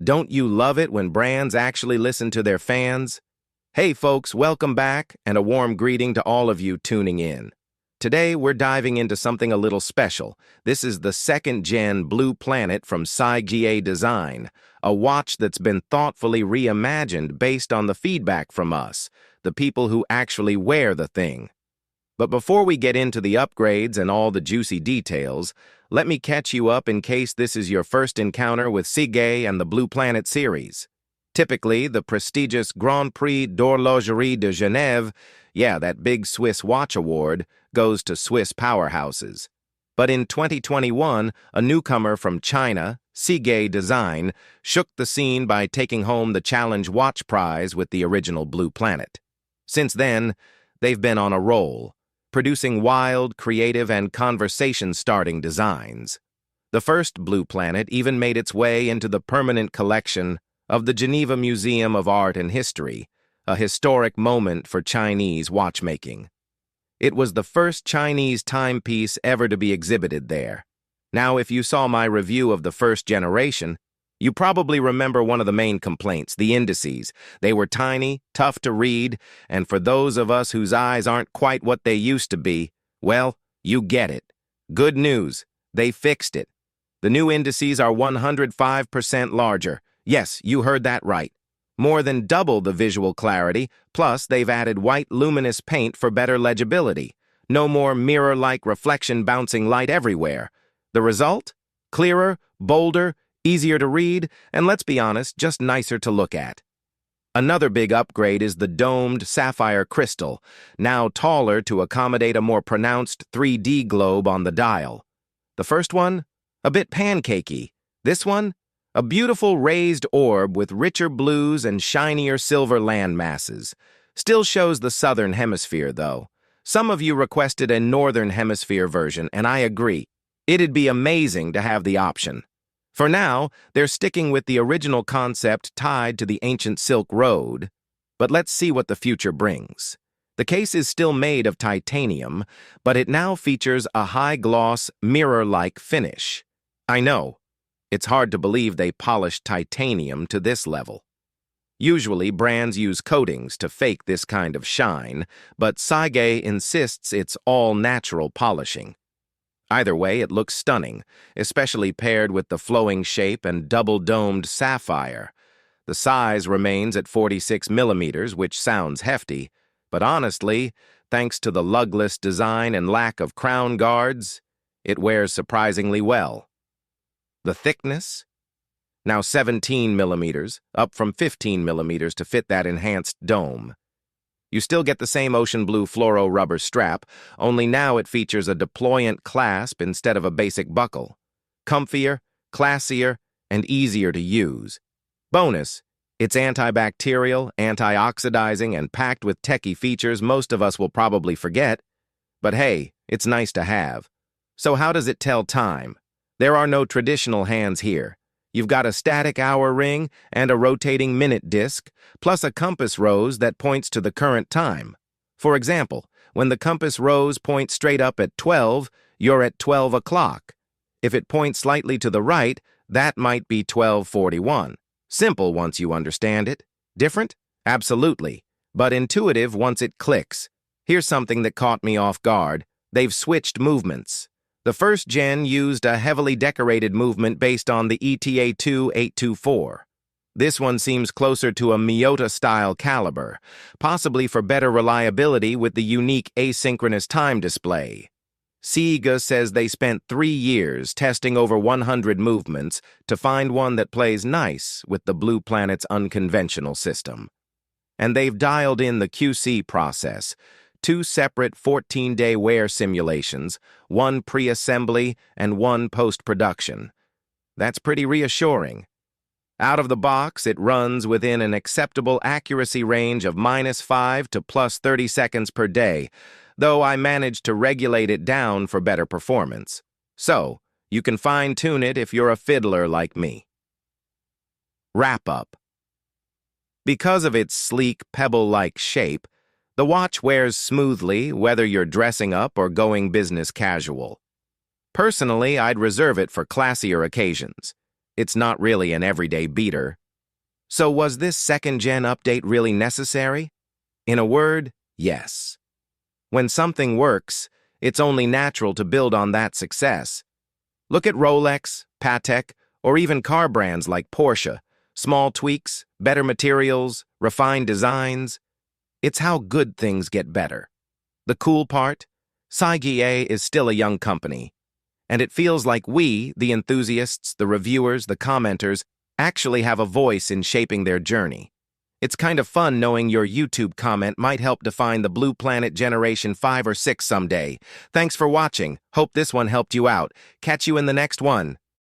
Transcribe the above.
Don't you love it when brands actually listen to their fans? Hey folks, welcome back, and a warm greeting to all of you tuning in. Today, we're diving into something a little special. This is the second-gen Blue Planet from Ciga Design, a watch that's been thoughtfully reimagined based on the feedback from us, the people who actually wear the thing. But before we get into the upgrades and all the juicy details, let me catch you up in case this is your first encounter with Ciga and the Blue Planet series. Typically, the prestigious Grand Prix d'Horlogerie de Genève, that big Swiss watch award, goes to Swiss powerhouses. But in 2021, a newcomer from China, Ciga Design, shook the scene by taking home the Challenge Watch Prize with the original Blue Planet. Since then, they've been on a roll, producing wild, creative, and conversation-starting designs. The first Blue Planet even made its way into the permanent collection of the Geneva Museum of Art and History, a historic moment for Chinese watchmaking. It was the first Chinese timepiece ever to be exhibited there. Now, if you saw my review of the first generation, you probably remember one of the main complaints, the indices. They were tiny, tough to read, and for those of us whose eyes aren't quite what they used to be, well, you get it. Good news, they fixed it. The new indices are 105% larger. Yes, you heard that right. More than double the visual clarity, plus they've added white luminous paint for better legibility. No more mirror-like reflection bouncing light everywhere. The result? Clearer, bolder, easier to read, and let's be honest, just nicer to look at. Another big upgrade is the domed sapphire crystal, now taller to accommodate a more pronounced 3D globe on the dial. The first one? A bit pancakey. This one? A beautiful raised orb with richer blues and shinier silver land masses. Still shows the southern hemisphere, though. Some of you requested a northern hemisphere version, and I agree. It'd be amazing to have the option. For now, they're sticking with the original concept tied to the ancient Silk Road, but let's see what the future brings. The case is still made of titanium, but it now features a high-gloss, mirror-like finish. I know, it's hard to believe they polished titanium to this level. Usually, brands use coatings to fake this kind of shine, but Ciga insists it's all-natural polishing. Either way, it looks stunning, especially paired with the flowing shape and double-domed sapphire. The size remains at 46 millimeters, which sounds hefty, but honestly, thanks to the lugless design and lack of crown guards, it wears surprisingly well. The thickness? Now 17 millimeters, up from 15 millimeters to fit that enhanced dome. You still get the same ocean blue fluoro rubber strap, only now it features a deployant clasp instead of a basic buckle. Comfier, classier, and easier to use. Bonus, it's antibacterial, antioxidizing, and packed with techie features most of us will probably forget. But hey, it's nice to have. So how does it tell time? There are no traditional hands here. You've got a static hour ring and a rotating minute disc, plus a compass rose that points to the current time. For example, when the compass rose points straight up at 12, you're at 12 o'clock. If it points slightly to the right, that might be 12:41. Simple once you understand it. Different? Absolutely. But intuitive once it clicks. Here's something that caught me off guard. They've switched movements. The first gen used a heavily decorated movement based on the ETA 2824. This one seems closer to a Miyota-style caliber, possibly for better reliability with the unique asynchronous time display. Ciga says they spent 3 years testing over 100 movements to find one that plays nice with the Blue Planet's unconventional system. And they've dialed in the QC process. 2 separate 14-day wear simulations, 1 pre-assembly and 1 post-production. That's pretty reassuring. Out of the box, it runs within an acceptable accuracy range of -5 to +30 seconds per day, though I managed to regulate it down for better performance. So, you can fine-tune it if you're a fiddler like me. Wrap-up. Because of its sleek, pebble-like shape, the watch wears smoothly whether you're dressing up or going business casual. Personally, I'd reserve it for classier occasions. it's not really an everyday beater. So was this second-gen update really necessary? In a word, yes. When something works, it's only natural to build on that success. Look at Rolex, Patek, or even car brands like Porsche. Small tweaks, better materials, refined designs. It's how good things get better. The cool part? Ciga is still a young company. And it feels like we, the enthusiasts, the reviewers, the commenters, actually have a voice in shaping their journey. It's kind of fun knowing your YouTube comment might help define the Blue Planet Generation 5 or 6 someday. Thanks for watching. Hope this one helped you out. Catch you in the next one.